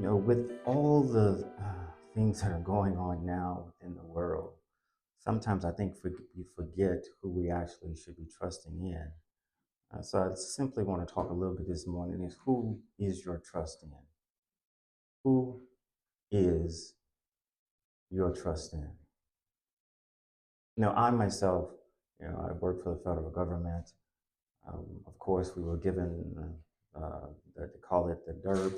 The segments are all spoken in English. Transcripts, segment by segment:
with all the things that are going on now within the world, sometimes I think we forget who we actually should be trusting in. So I simply want to talk a little bit this morning is who is your trust in? Who is your trust in? I myself, I work for the federal government. Of course, we were given, they call it the DIRT,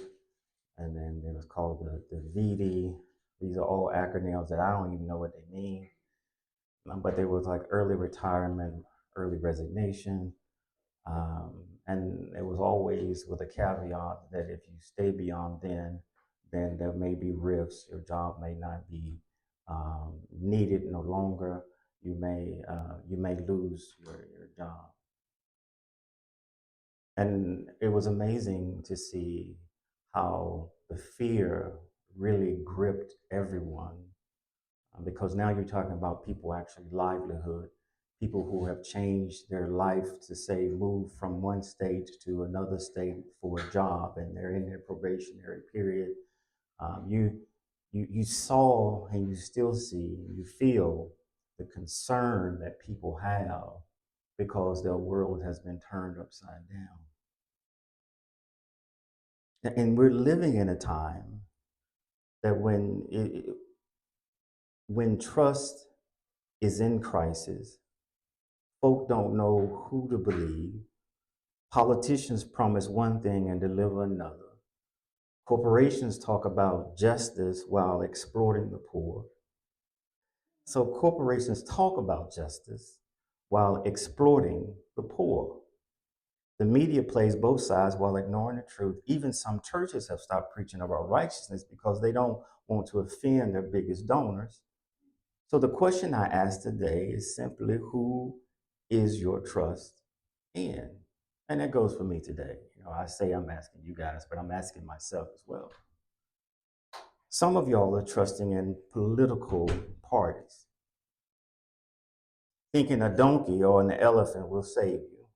and then it was called the VD. These are all acronyms that I don't even know what they mean, but they was like early retirement, early resignation, and it was always with a caveat that if you stay beyond then there may be rifts. Your job may not be needed no longer. You may lose your job. And it was amazing to see how the fear really gripped everyone, because now you're talking about people actually livelihood, people who have changed their life to say move from one state to another state for a job, and they're in their probationary period. You saw and you still see, you feel the concern that people have because their world has been turned upside down. And we're living in a time that when trust is in crisis, folk don't know who to believe. Politicians promise one thing and deliver another. Corporations talk about justice while exploiting the poor. So corporations talk about justice while exploiting the poor. The media plays both sides while ignoring the truth. Even some churches have stopped preaching about righteousness because they don't want to offend their biggest donors. So the question I ask today is simply, who is your trust in? And that goes for me today. I say I'm asking you guys, but I'm asking myself as well. Some of y'all are trusting in political parties, thinking a donkey or an elephant will save you.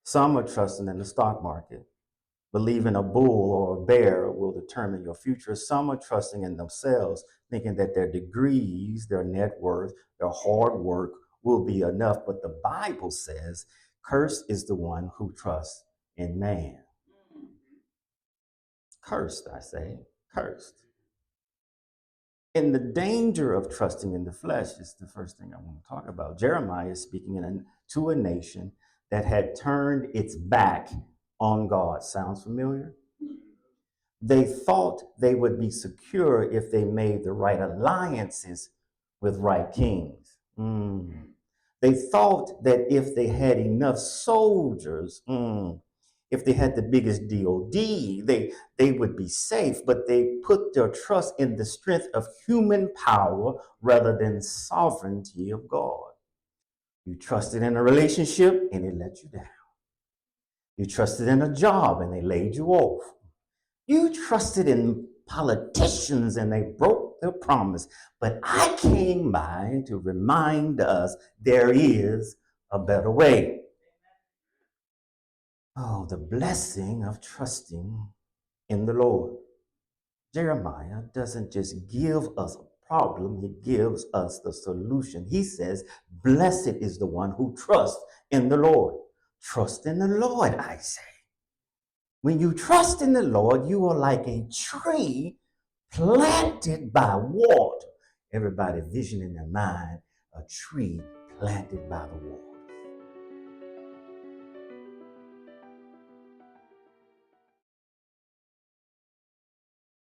Some are trusting in the stock market, believing a bull or a bear will determine your future. Some are trusting in themselves, thinking that their degrees, their net worth, their hard work will be enough. But the Bible says, cursed is the one who trusts in man. Cursed, I say, cursed. And the danger of trusting in the flesh is the first thing I want to talk about. Jeremiah is speaking to a nation that had turned its back on God. Sounds familiar? They thought they would be secure if they made the right alliances with right kings. They thought that if they had enough soldiers, if they had the biggest DOD, they would be safe, but they put their trust in the strength of human power rather than sovereignty of God. You trusted in a relationship and it let you down. You trusted in a job and they laid you off. You trusted in politicians and they broke their promise. But I came by to remind us there is a better way. Oh, the blessing of trusting in the Lord. Jeremiah doesn't just give us a problem, he gives us the solution. He says, blessed is the one who trusts in the Lord. Trust in the Lord, I say. When you trust in the Lord, you are like a tree planted by water. Everybody vision in their mind, a tree planted by the water.